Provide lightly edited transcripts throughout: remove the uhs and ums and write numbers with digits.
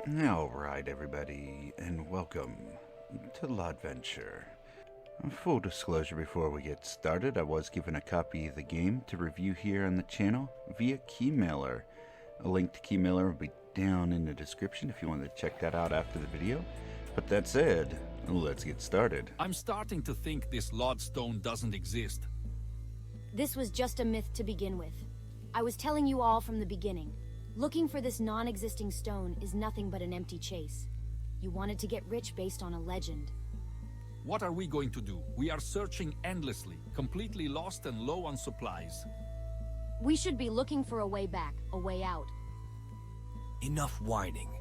Alright, everybody, and welcome to Lodventure. Full disclosure before we get started, I was given a copy of the game to review here on the channel via Keymailer. A link to Keymailer will be down in the description if you want to check that out after the video. But that said, let's get started. I'm starting to think this Lodstone doesn't exist. This was just a myth to begin with. I was telling you all from the beginning. Looking for this non-existing stone is nothing but an empty chase. You wanted to get rich based on a legend. What are we going to do? We are searching endlessly, completely lost and low on supplies. We should be looking for a way back, a way out. Enough whining.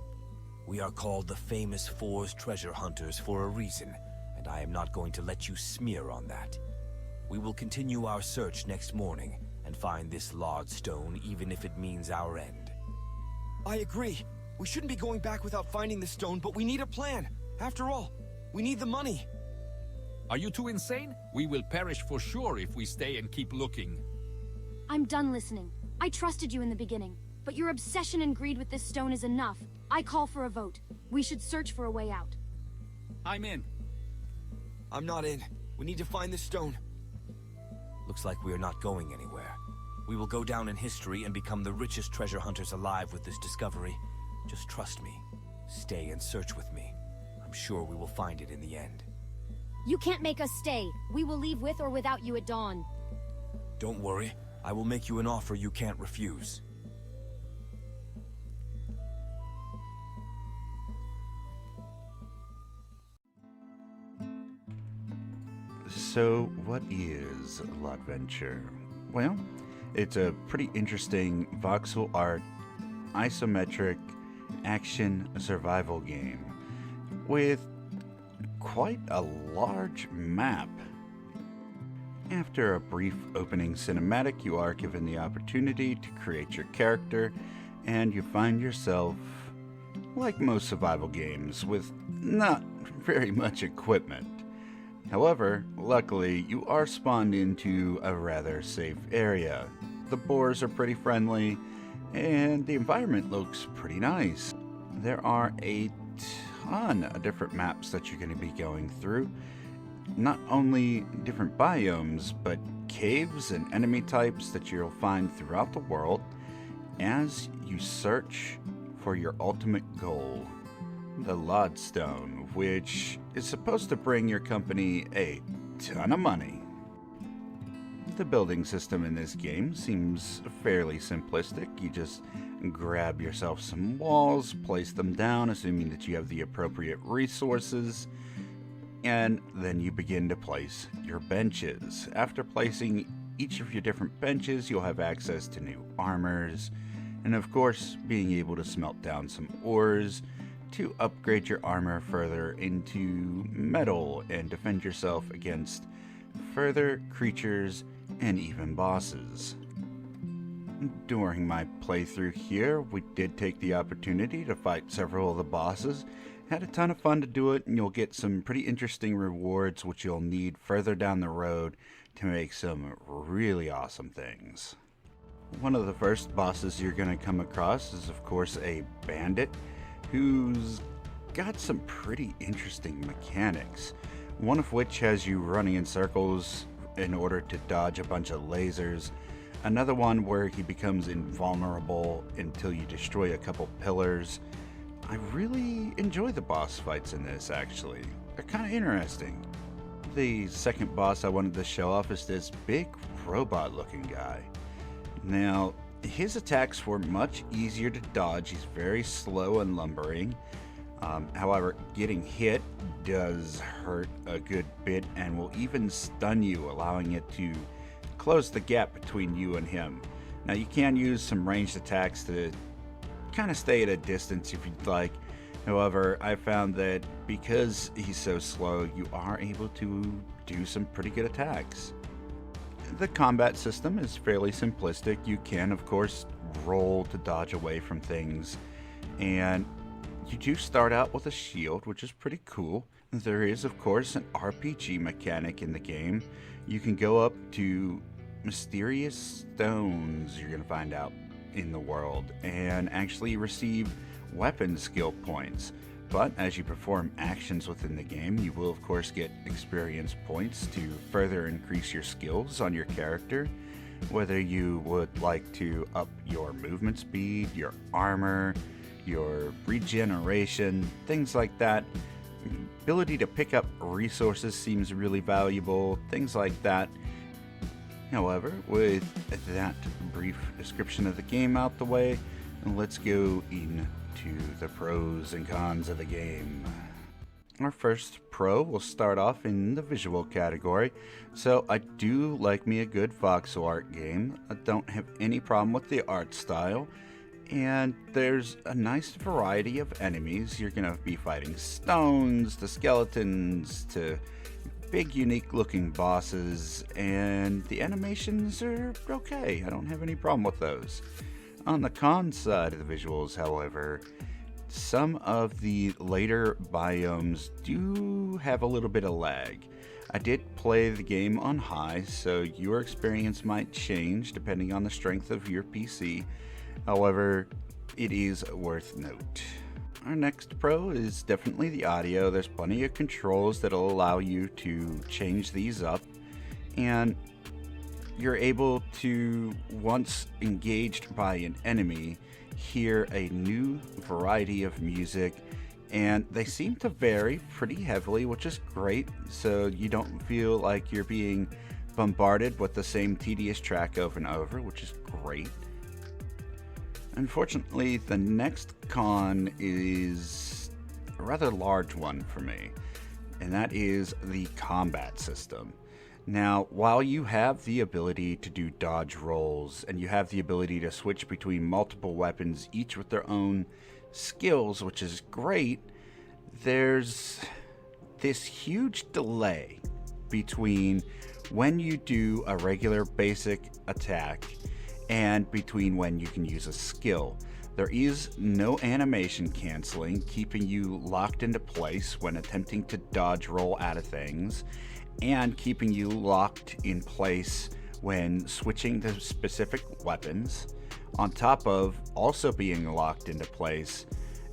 We are called the famous Four's treasure hunters for a reason, and I am not going to let you smear on that. We will continue our search next morning and find this Lodstone, even if it means our end. I agree. We shouldn't be going back without finding the stone, but we need a plan. After all, we need the money. Are you two insane? We will perish for sure if we stay and keep looking. I'm done listening. I trusted you in the beginning, but your obsession and greed with this stone is enough. I call for a vote. We should search for a way out. I'm in. I'm not in. We need to find the stone. Looks like we are not going anywhere. We will go down in history and become the richest treasure hunters alive with this discovery. Just trust me. Stay and search with me. I'm sure we will find it in the end. You can't make us stay. We will leave with or without you at dawn. Don't worry. I will make you an offer you can't refuse. So, what is Lodventure? Well, it's a pretty interesting voxel art, isometric, action survival game with quite a large map. After a brief opening cinematic, you are given the opportunity to create your character, and you find yourself, like most survival games, with not very much equipment. However, luckily, you are spawned into a rather safe area. The boars are pretty friendly, and the environment looks pretty nice. There are a ton of different maps that you're going to be going through. Not only different biomes, but caves and enemy types that you'll find throughout the world as you search for your ultimate goal, the Lodstone, which is supposed to bring your company a ton of money. The building system in this game seems fairly simplistic. You just grab yourself some walls, place them down, assuming that you have the appropriate resources, and then you begin to place your benches. After placing each of your different benches, you'll have access to new armors, and of course, being able to smelt down some ores to upgrade your armor further into metal and defend yourself against further creatures and even bosses. During my playthrough here, we did take the opportunity to fight several of the bosses. Had a ton of fun to do it, and you'll get some pretty interesting rewards which you'll need further down the road to make some really awesome things. One of the first bosses you're going to come across is of course a bandit who's got some pretty interesting mechanics, one of which has you running in circles in order to dodge a bunch of lasers, another one where he becomes invulnerable until you destroy a couple pillars. I really enjoy the boss fights in this, actually. They're kind of interesting. The second boss I wanted to show off is this big robot looking guy. Now, his attacks were much easier to dodge. He's very slow and lumbering. However, getting hit does hurt a good bit and will even stun you, allowing it to close the gap between you and him. Now, you can use some ranged attacks to kind of stay at a distance if you'd like. However, I found that because he's so slow, you are able to do some pretty good attacks. The combat system is fairly simplistic. You can, of course, roll to dodge away from things, and you do start out with a shield, which is pretty cool. There is, of course, an RPG mechanic in the game. You can go up to mysterious stones, you're going to find out, in the world and actually receive weapon skill points. But as you perform actions within the game, you will of course get experience points to further increase your skills on your character. Whether you would like to up your movement speed, your armor, your regeneration, things like that. Ability to pick up resources seems really valuable, things like that. However, with that brief description of the game out the way, let's go into the pros and cons of the game. Our first pro will start off in the visual category. So I do like me a good voxel art game. I don't have any problem with the art style. And there's a nice variety of enemies. You're going to be fighting stones, to skeletons, to big unique looking bosses. And the animations are okay. I don't have any problem with those. On the con side of the visuals, however, some of the later biomes do have a little bit of lag. I did play the game on high, so your experience might change depending on the strength of your PC. However, it is worth note. Our next pro is definitely the audio. There's plenty of controls that'll allow you to change these up, and you're able to, once engaged by an enemy, hear a new variety of music, and they seem to vary pretty heavily, which is great, so you don't feel like you're being bombarded with the same tedious track over and over, which is great. Unfortunately, the next con is a rather large one for me, and that is the combat system. Now, while you have the ability to do dodge rolls, and you have the ability to switch between multiple weapons, each with their own skills, which is great, there's this huge delay between when you do a regular basic attack and between when you can use a skill. There is no animation canceling, keeping you locked into place when attempting to dodge roll out of things, and keeping you locked in place when switching to specific weapons, on top of also being locked into place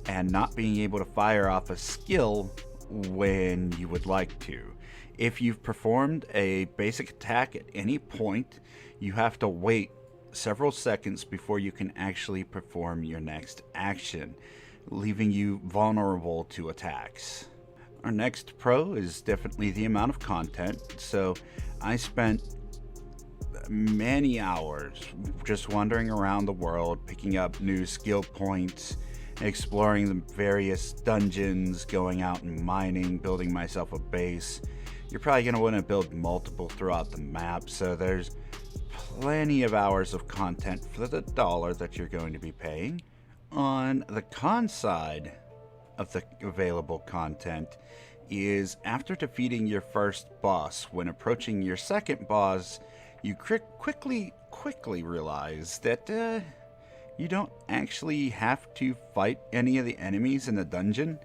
and not being able to fire off a skill when you would like to. If you've performed a basic attack at any point, you have to wait several seconds before you can actually perform your next action, leaving you vulnerable to attacks. Our next pro is definitely the amount of content. So I spent many hours just wandering around the world, picking up new skill points, exploring the various dungeons, going out and mining, building myself a base. You're probably going to want to build multiple throughout the map, so there's plenty of hours of content for the dollar that you're going to be paying. On the con side of the available content is, after defeating your first boss, when approaching your second boss, you quickly realize that you don't actually have to fight any of the enemies in the dungeon.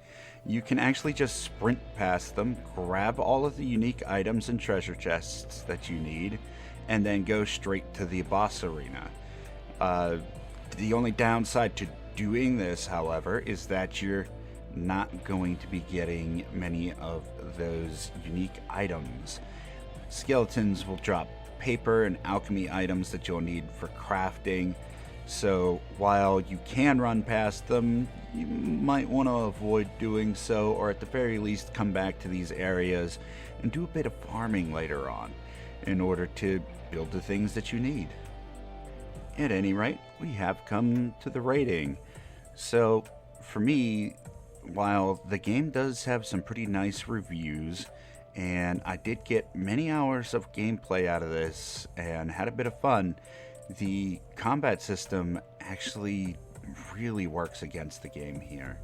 You can actually just sprint past them, grab all of the unique items and treasure chests that you need, and then go straight to the boss arena. The only downside to doing this, however, is that you're not going to be getting many of those unique items. Skeletons will drop paper and alchemy items that you'll need for crafting, so while you can run past them, you might want to avoid doing so, or at the very least come back to these areas and do a bit of farming later on in order to build the things that you need. At any rate, we have come to the rating. So for me, while the game does have some pretty nice reviews, and I did get many hours of gameplay out of this and had a bit of fun, the combat system actually really works against the game here.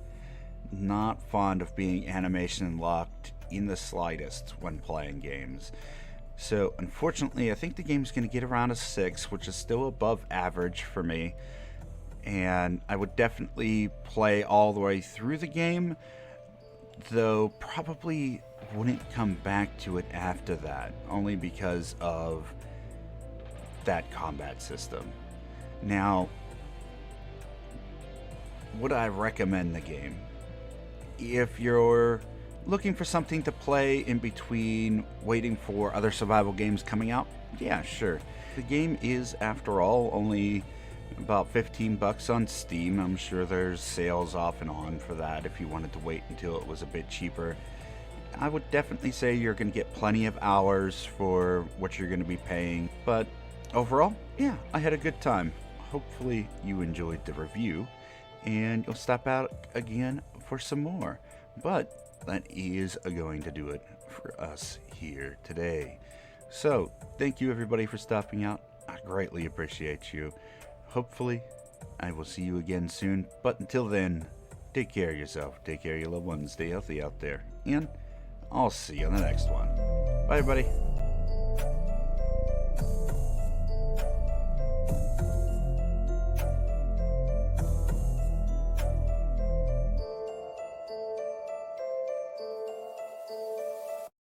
Not fond of being animation locked in the slightest when playing games. So unfortunately, I think the game's going to get around a 6, which is still above average for me. And I would definitely play all the way through the game, though probably wouldn't come back to it after that, only because of that combat system. Now, would I recommend the game? If you're looking for something to play in between waiting for other survival games coming out, yeah, sure. The game is, after all, only about 15 bucks on Steam. I'm sure there's sales off and on for that if you wanted to wait until it was a bit cheaper. I would definitely say you're going to get plenty of hours for what you're going to be paying, but overall, yeah, I had a good time. Hopefully you enjoyed the review and you'll stop out again for some more. But that is going to do it for us here today. So, thank you everybody for stopping out. I greatly appreciate you. Hopefully, I will see you again soon. But until then, take care of yourself, take care of your loved ones, stay healthy out there, and I'll see you on the next one. Bye, everybody.